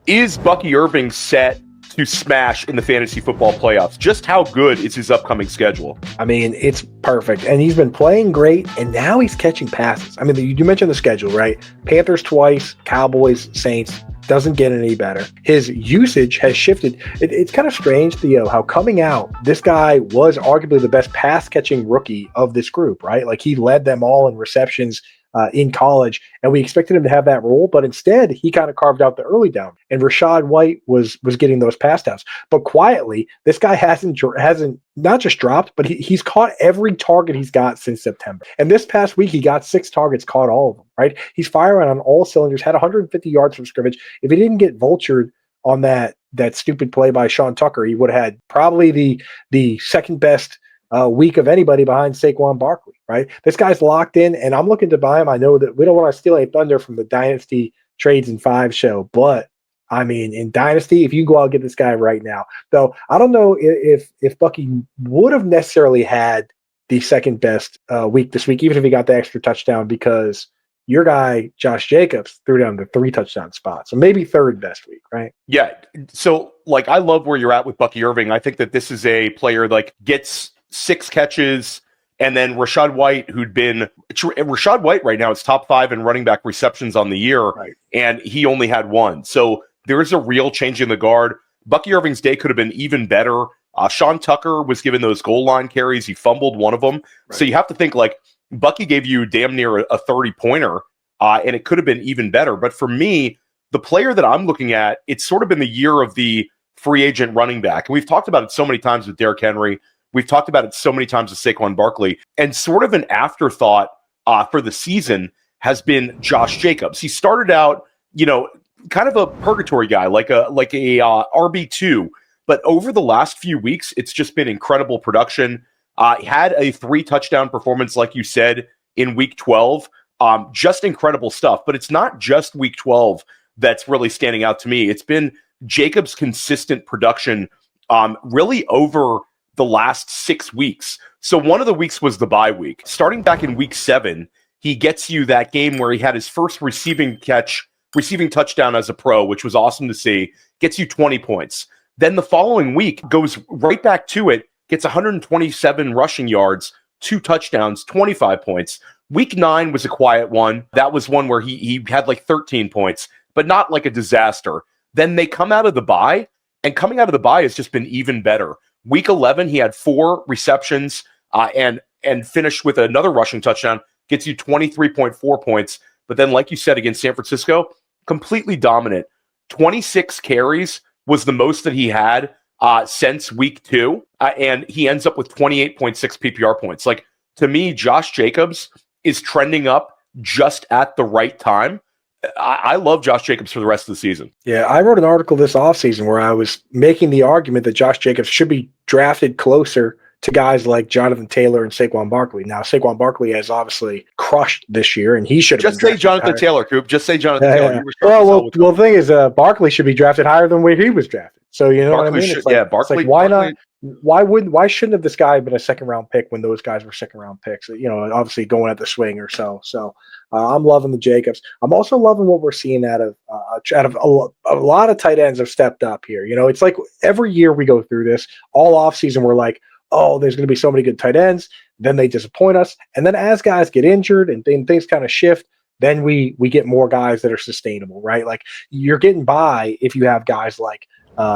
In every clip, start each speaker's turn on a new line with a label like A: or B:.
A: Is Bucky Irving set to smash in the fantasy football playoffs? Just how good is his upcoming schedule?
B: I mean, it's perfect. And he's been playing great, and now he's catching passes. I mean, you mentioned the schedule, right? Panthers twice, Cowboys, Saints. Doesn't get any better. His usage has shifted. It's kind of strange, Theo, how coming out, this guy was arguably the best pass-catching rookie of this group, right? Like, he led them all in receptions in college, and we expected him to have that role, but instead he kind of carved out the early down, and Rachaad White was getting those pass downs. But quietly, this guy hasn't not just dropped, but he's caught every target he's got since September. And this past week, he got 6 targets, caught all of them, right? He's firing on all cylinders, had 150 yards from scrimmage. If he didn't get vultured on that stupid play by Sean Tucker, he would have had probably the second best week of anybody behind Saquon Barkley, right? This guy's locked in, and I'm looking to buy him. I know that we don't want to steal a thunder from the Dynasty Trades in 5 show, but I mean, in Dynasty, if you go out and get this guy right now, though, I don't know if Bucky would have necessarily had the second best week this week, even if he got the extra touchdown, because your guy, Josh Jacobs, threw down the 3 touchdown spots. So maybe third best week, right?
A: Yeah. So, like, I love where you're at with Bucky Irving. I think that this is a player like gets 6 catches, and then Rachaad White, Rachaad White right now is top 5 in running back receptions on the year, right, and he only had 1. So there is a real change in the guard. Bucky Irving's day could have been even better. Sean Tucker was given those goal line carries. He fumbled one of them. Right. So you have to think, like, Bucky gave you damn near a 30-pointer, and it could have been even better. But for me, the player that I'm looking at, it's sort of been the year of the free agent running back. And we've talked about it so many times with Derrick Henry. We've talked about it so many times with Saquon Barkley, and sort of an afterthought for the season has been Josh Jacobs. He started out, kind of a purgatory guy, like a RB2, but over the last few weeks, it's just been incredible production. Had a 3 touchdown performance, like you said, in week 12. Just incredible stuff. But it's not just week 12 that's really standing out to me. It's been Jacobs' consistent production really over the last 6 weeks. So one of the weeks was the bye week. Starting back in week 7, he gets you that game where he had his first receiving touchdown as a pro, which was awesome to see, gets you 20 points. Then the following week goes right back to it, gets 127 rushing yards, 2 touchdowns, 25 points. Week 9 was a quiet one. That was one where he had like 13 points, but not like a disaster. Then they come out of the bye, and coming out of the bye has just been even better. Week 11, he had 4 receptions and finished with another rushing touchdown, gets you 23.4 points. But then, like you said, against San Francisco, completely dominant. 26 carries was the most that he had since week 2, and he ends up with 28.6 PPR points. Like, to me, Josh Jacobs is trending up just at the right time. I love Josh Jacobs for the rest of the season.
B: Yeah, I wrote an article this offseason where I was making the argument that Josh Jacobs should be drafted closer to guys like Jonathan Taylor and Saquon Barkley. Now, Saquon Barkley has obviously crushed this year, and he should have
A: just say Jonathan Taylor, Coop. Just say Jonathan Taylor.
B: Yeah. Well, the thing is, Barkley should be drafted higher than where he was drafted. So you know
A: Barkley
B: what I mean?
A: It's like,
B: Barkley. It's like, why not? Why shouldn't have this guy been a 2nd-round pick when those guys were 2nd-round picks? Obviously going at the swing or so. So I'm loving the Jacobs. I'm also loving what we're seeing out of a lot of tight ends have stepped up here. It's like every year we go through this all offseason. We're like, oh, there's going to be so many good tight ends. Then they disappoint us. And then as guys get injured and things kind of shift, then we get more guys that are sustainable, right? Like, you're getting by if you have guys like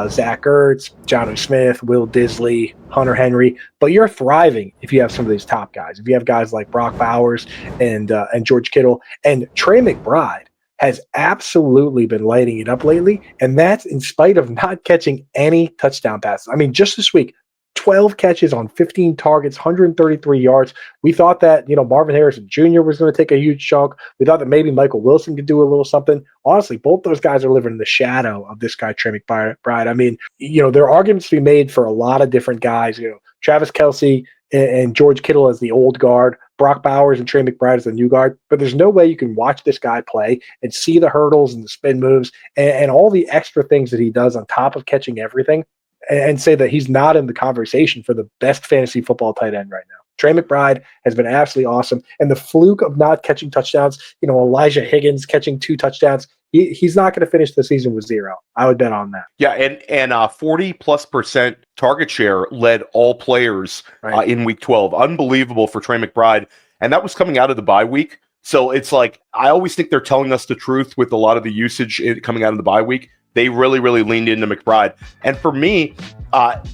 B: Zach Ertz, Jonnu Smith, Will Disley, Hunter Henry, but you're thriving if you have some of these top guys. If you have guys like Brock Bowers and George Kittle, and Trey McBride has absolutely been lighting it up lately, and that's in spite of not catching any touchdown passes. I mean, just this week, 12 catches on 15 targets, 133 yards. We thought that, Marvin Harrison Jr. was going to take a huge chunk. We thought that maybe Michael Wilson could do a little something. Honestly, both those guys are living in the shadow of this guy, Trey McBride. I mean, there are arguments to be made for a lot of different guys. Travis Kelce and George Kittle as the old guard, Brock Bowers and Trey McBride as the new guard. But there's no way you can watch this guy play and see the hurdles and the spin moves and all the extra things that he does on top of catching everything and say that he's not in the conversation for the best fantasy football tight end right now. Trey McBride has been absolutely awesome. And the fluke of not catching touchdowns, Elijah Higgins catching 2 touchdowns, He's not going to finish the season with 0. I would bet on that.
A: Yeah, and 40+% target share led all players in week 12. Unbelievable for Trey McBride. And that was coming out of the bye week. So it's like, I always think they're telling us the truth with a lot of the usage coming out of the bye week. They really, really leaned into McBride. And for me,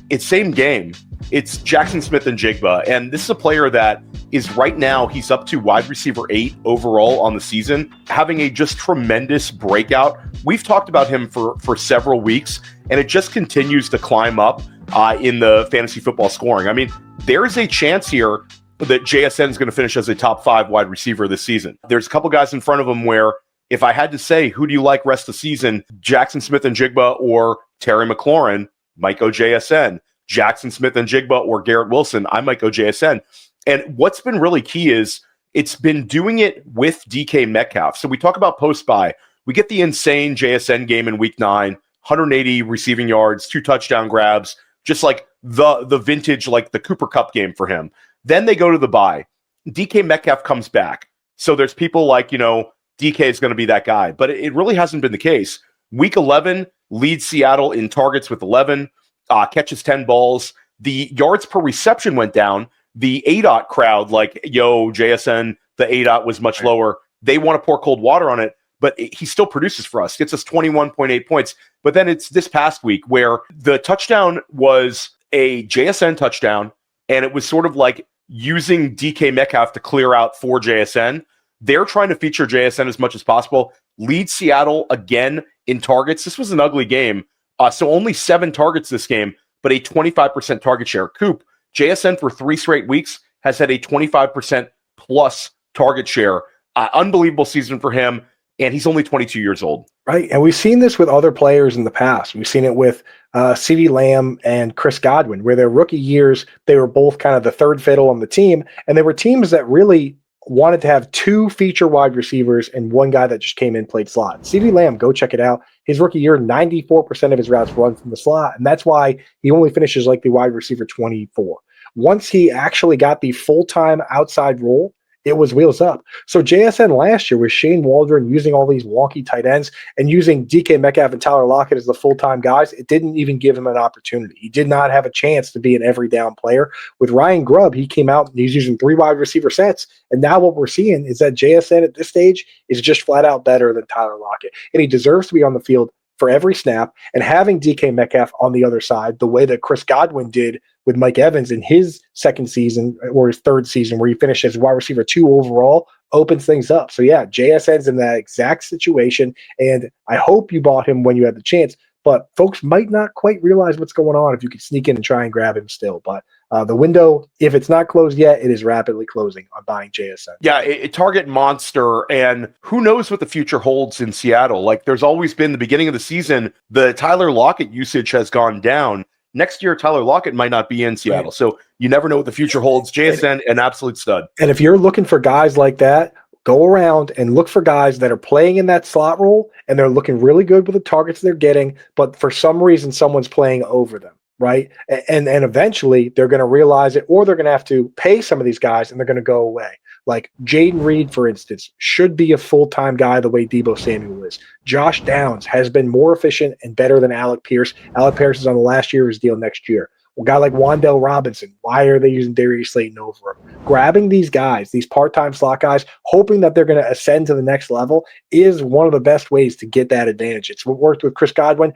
A: it's same game. It's Jackson Smith-Njigba. And this is a player that is right now, he's up to wide receiver 8 overall on the season, having a just tremendous breakout. We've talked about him for several weeks, and it just continues to climb up in the fantasy football scoring. I mean, there is a chance here that JSN is going to finish as a top 5 wide receiver this season. There's a couple guys in front of him where, if I had to say, who do you like rest of the season, Jackson Smith-Njigba or Terry McLaurin, might go JSN. Jackson Smith-Njigba or Garrett Wilson, I might go JSN. And what's been really key is it's been doing it with DK Metcalf. So we talk about post-bye. We get the insane JSN game in week 9, 180 receiving yards, 2 touchdown grabs, just like the vintage, like the Cooper Kupp game for him. Then they go to the bye. DK Metcalf comes back. So there's people like, DK is going to be that guy. But it really hasn't been the case. Week 11 leads Seattle in targets with 11, catches 10 balls. The yards per reception went down. The ADOT crowd, like, JSN, the ADOT was much lower. They want to pour cold water on it, but he still produces for us. Gets us 21.8 points. But then it's this past week where the touchdown was a JSN touchdown, and it was sort of like using DK Metcalf to clear out for JSN. They're trying to feature JSN as much as possible. Lead Seattle again in targets. This was an ugly game. So only 7 targets this game, but a 25% target share. Coop, JSN for 3 straight weeks has had a 25% plus target share. Unbelievable season for him, and he's only 22 years old.
B: Right, and we've seen this with other players in the past. We've seen it with CeeDee Lamb and Chris Godwin, where their rookie years, they were both kind of the third fiddle on the team, and they were teams that really wanted to have 2 feature wide receivers and 1 guy that just came in, played slot. CeeDee Lamb, go check it out. His rookie year, 94% of his routes run from the slot, and that's why he only finishes like the wide receiver 24. Once he actually got the full-time outside role, it was wheels up. So JSN last year with Shane Waldron using all these wonky tight ends and using DK Metcalf and Tyler Lockett as the full-time guys, it didn't even give him an opportunity. He did not have a chance to be an every down player. With Ryan Grubb, he came out and he's using 3 wide receiver sets. And now what we're seeing is that JSN at this stage is just flat out better than Tyler Lockett. And he deserves to be on the field for every snap, and having DK Metcalf on the other side, the way that Chris Godwin did with Mike Evans in his second season or his third season, where he finished as wide receiver 2 overall, opens things up. So yeah, JSN's in that exact situation, and I hope you bought him when you had the chance, but folks might not quite realize what's going on if you could sneak in and try and grab him still. But the window, if it's not closed yet, it is rapidly closing on buying JSN.
A: Yeah, a target monster, and who knows what the future holds in Seattle. Like, there's always been the beginning of the season, the Tyler Lockett usage has gone down. Next year, Tyler Lockett might not be in Seattle, right. So you never know what the future holds. JSN, an absolute stud.
B: And if you're looking for guys like that, go around and look for guys that are playing in that slot role, and they're looking really good with the targets they're getting, but for some reason, someone's playing over them. Right. And eventually they're going to realize it, or they're going to have to pay some of these guys and they're going to go away. Like Jaden Reed, for instance, should be a full-time guy the way Deebo Samuel is. Josh Downs has been more efficient and better than Alec Pierce. Alec Pierce is on the last year of his deal next year. A guy like Wan'Dale Robinson, why are they using Darius Slayton over him? Grabbing these guys, these part-time slot guys, hoping that they're going to ascend to the next level is one of the best ways to get that advantage. It's what worked with Chris Godwin.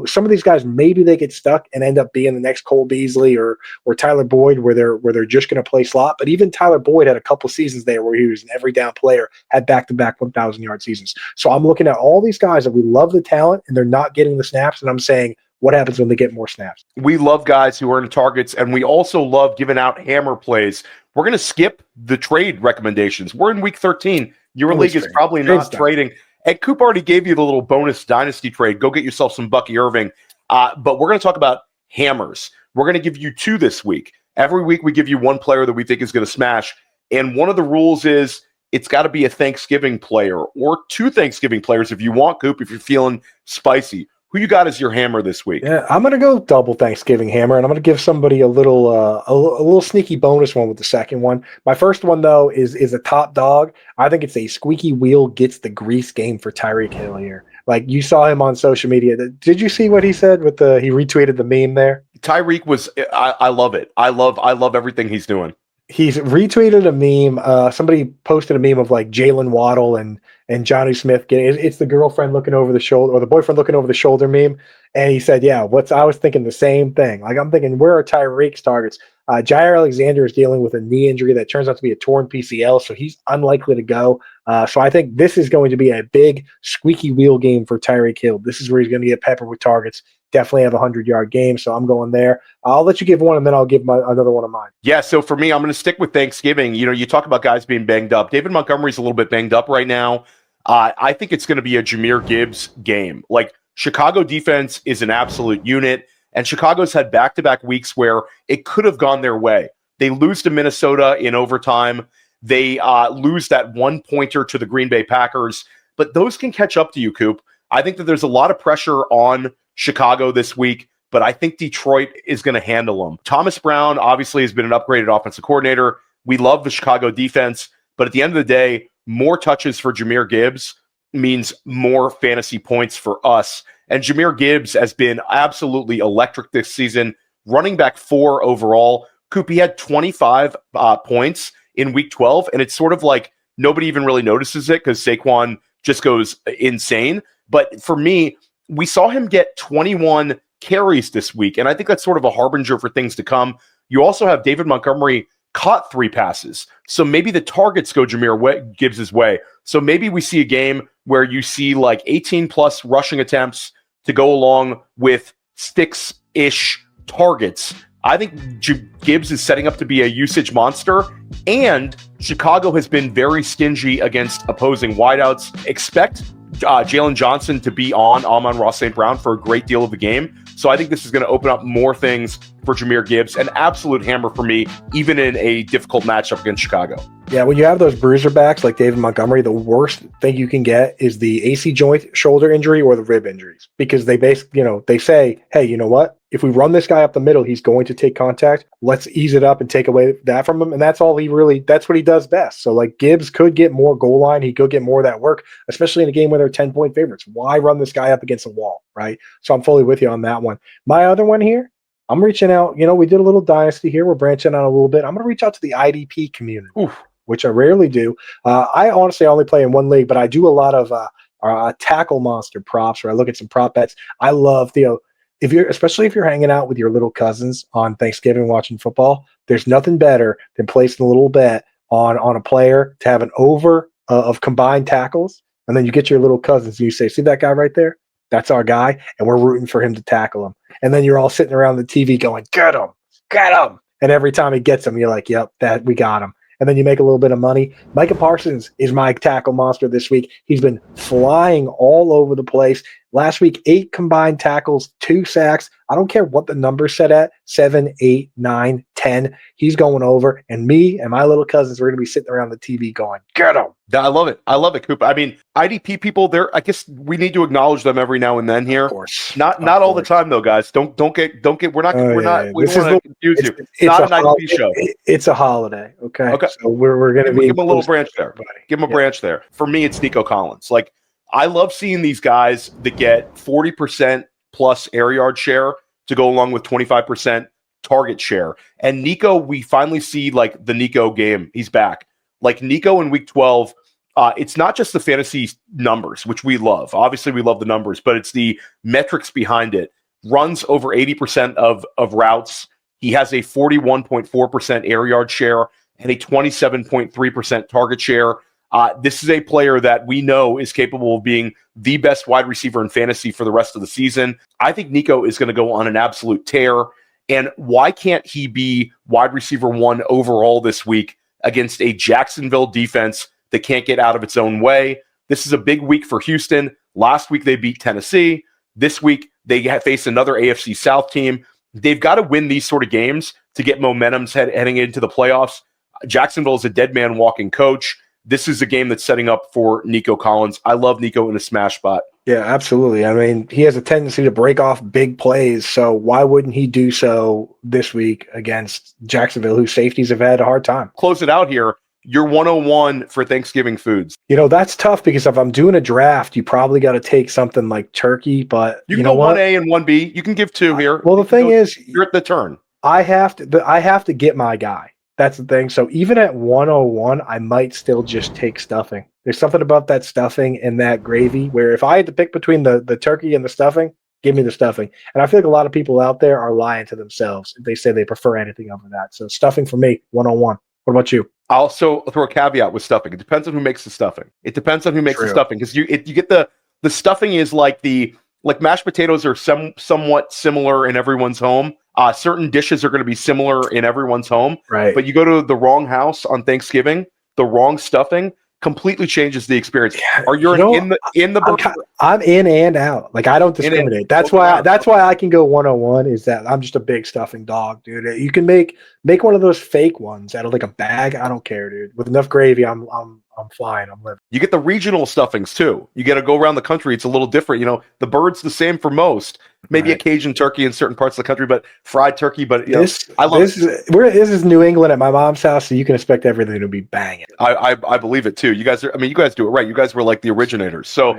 B: Some of these guys, maybe they get stuck and end up being the next Cole Beasley or Tyler Boyd, where they're just going to play slot. But even Tyler Boyd had a couple seasons there where he was an every down player, had back-to-back 1,000-yard seasons. So I'm looking at all these guys that we love the talent and they're not getting the snaps, and I'm saying, what happens when they get more snaps?
A: We love guys who earn targets, and we also love giving out hammer plays. We're going to skip the trade recommendations. We're in week 13. Your league is probably not trading. And Coop already gave you the little bonus dynasty trade. Go get yourself some Bucky Irving. But we're going to talk about hammers. We're going to give you 2 this week. Every week we give you 1 player that we think is going to smash. And one of the rules is it's got to be a Thanksgiving player or 2 Thanksgiving players if you want, Coop, if you're feeling spicy. Who you got as your hammer this week?
B: Yeah, I'm gonna go double Thanksgiving hammer, and I'm gonna give somebody a little sneaky bonus one with the second one. My first one though is a top dog. I think it's a squeaky wheel gets the grease game for Tyreek Hill here. Like you saw him on social media. Did you see what he said with he retweeted the meme there?
A: Tyreek was. I love it. I love everything he's doing.
B: He's retweeted a meme. Somebody posted a meme of like Jalen Waddle and Johnny Smith getting it's the girlfriend looking over the shoulder or the boyfriend looking over the shoulder meme. And he said, yeah, I was thinking the same thing. Like I'm thinking, where are Tyreek's targets? Jair Alexander is dealing with a knee injury that turns out to be a torn PCL, so he's unlikely to go. So I think this is going to be a big squeaky wheel game for Tyreek Hill. This is where he's going to get peppered with targets. Definitely have a 100-yard game, so I'm going there. I'll let you give one, and then I'll give another one of mine.
A: Yeah, so for me, I'm going to stick with Thanksgiving. You know, you talk about guys being banged up. David Montgomery's a little bit banged up right now. I think it's going to be a Jahmyr Gibbs game. Like, Chicago defense is an absolute unit, and Chicago's had back-to-back weeks where it could have gone their way. They lose to Minnesota in overtime. They lose that one-pointer to the Green Bay Packers, but those can catch up to you, Coop. I think that there's a lot of pressure on Chicago this week, but I think Detroit is going to handle them. Thomas Brown obviously has been an upgraded offensive coordinator. We love the Chicago defense, but at the end of the day, more touches for Jahmyr Gibbs means more fantasy points for us. And Jahmyr Gibbs has been absolutely electric this season, running back 4 overall. Coop, he had 25 points in week 12, and it's sort of like nobody even really notices it because Saquon just goes insane. But for me, we saw him get 21 carries this week, and I think that's sort of a harbinger for things to come. You also have David Montgomery caught 3 passes, so maybe the targets go Jahmyr Gibbs' way. So maybe we see a game where you see like 18-plus rushing attempts to go along with 6-ish targets. I think Gibbs is setting up to be a usage monster, and Chicago has been very stingy against opposing wideouts. Expect Jalen Johnson to be on Amon-Ra St. Brown for a great deal of the game. So I think this is going to open up more things for Jahmyr Gibbs. An absolute hammer for me, even in a difficult matchup against Chicago.
B: Yeah, when you have those bruiser backs like David Montgomery, the worst thing you can get is the AC joint shoulder injury or the rib injuries, because they basically, they say, hey, you know what? If we run this guy up the middle, he's going to take contact. Let's ease it up and take away that from him. And that's what he does best. So like Gibbs could get more goal line. He could get more of that work, especially in a game where they're 10-point favorites. Why run this guy up against a wall, right? So I'm fully with you on that one. My other one here, I'm reaching out. We did a little dynasty here. We're branching out a little bit. I'm going to reach out to the IDP community, which I rarely do. I honestly only play in one league, but I do a lot of tackle monster props where I look at some prop bets. I love, Theo, especially if you're hanging out with your little cousins on Thanksgiving watching football, there's nothing better than placing a little bet on a player to have an over of combined tackles. And then you get your little cousins and you say, see that guy right there? That's our guy. And we're rooting for him to tackle him. And then you're all sitting around the TV going, get him. And every time he gets him, you're like, yep, we got him. And then you make a little bit of money. Micah Parsons is my tackle monster this week. He's been flying all over the place. Last week, 8 combined tackles, 2 sacks. I don't care what the number's set at, 7, 8, 9, 10. He's going over. And me and my little cousins, we're going to be sitting around the TV going, get him.
A: I love it. I love it, Coop. I mean, IDP people, I guess we need to acknowledge them every now and then here.
B: Of course.
A: Not all the time though, guys. Don't get, we don't want to confuse you. It's not an IDP show.
B: It's a holiday. Okay. So we're going to
A: give him a little branch there. Give him a branch there. For me, it's Nico Collins. Like, I love seeing these guys that get 40% plus air yard share to go along with 25% target share. And Nico, we finally see like the Nico game. He's back. Like Nico in week 12, it's not just the fantasy numbers, which we love. Obviously, we love the numbers, but it's the metrics behind it. Runs over 80% of routes. He has a 41.4% air yard share and a 27.3% target share. This is a player that we know is capable of being the best wide receiver in fantasy for the rest of the season. I think Nico is going to go on an absolute tear. And why can't he be wide receiver 1 overall this week against a Jacksonville defense that can't get out of its own way? This is a big week for Houston. Last week, they beat Tennessee. This week, they face another AFC South team. They've got to win these sort of games to get momentum heading into the playoffs. Jacksonville is a dead man walking coach. this is a game that's setting up for Nico Collins. I love Nico in a smash spot.
B: Yeah, absolutely. I mean, he has a tendency to break off big plays, so why wouldn't he do so this week against Jacksonville, whose safeties have had a hard time?
A: Close it out here. You're 101 for Thanksgiving foods.
B: That's tough because if I'm doing a draft, you probably got to take something like turkey, but
A: you can go 1A and 1B. You can give 2 here.
B: Well, the thing is,
A: you're at the turn.
B: I have to get my guy. That's the thing. So even at 101, I might still just take stuffing. There's something about that stuffing and that gravy where if I had to pick between the turkey and the stuffing, give me the stuffing. And I feel like a lot of people out there are lying to themselves. They say they prefer anything over that. So stuffing for me, 101. What about you?
A: I'll also throw a caveat with stuffing. It depends on who makes the stuffing. It depends on who makes the stuffing because you get the stuffing is like mashed potatoes are somewhat similar in everyone's home. Certain dishes are going to be similar in everyone's home,
B: right?
A: But you go to the wrong house on Thanksgiving, the wrong stuffing completely changes the experience. Are you in the?
B: I'm in and out. Like I don't discriminate. That's why I can go 101. Is that I'm just a big stuffing dog, dude. You can make one of those fake ones out of like a bag. I don't care, dude. With enough gravy, I'm flying. I'm living.
A: You get the regional stuffings too. You got to go around the country. It's a little different. The bird's the same for most. Maybe a Cajun turkey in certain parts of the country, but fried turkey. But I love
B: this. This is New England at my mom's house, so you can expect everything to be banging.
A: I believe it too. You guys do it right. You guys were like the originators. So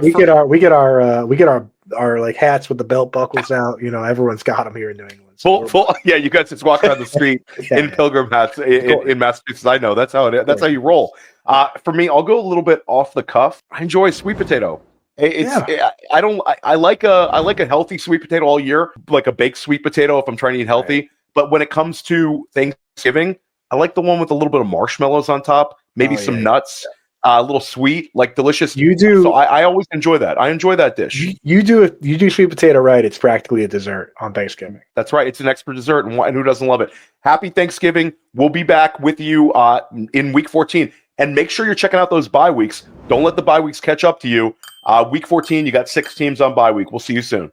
B: we get our like hats with the belt buckles out. Everyone's got them here in New England. So
A: yeah, you guys just walk around the street in pilgrim hats in Massachusetts. I know that's how it is. That's how you roll. For me, I'll go a little bit off the cuff. I enjoy sweet potato. I like a healthy sweet potato all year, like a baked sweet potato if I'm trying to eat healthy. Right. But when it comes to Thanksgiving, I like the one with a little bit of marshmallows on top, maybe some nuts, a little sweet, like delicious.
B: You do.
A: So I always enjoy that. I enjoy that dish.
B: You do sweet potato right. It's practically a dessert on Thanksgiving.
A: That's right. It's an extra dessert, and who doesn't love it? Happy Thanksgiving. We'll be back with you in week 14. And make sure you're checking out those bye weeks. Don't let the bye weeks catch up to you. Week 14, you got 6 teams on bye week. We'll see you soon.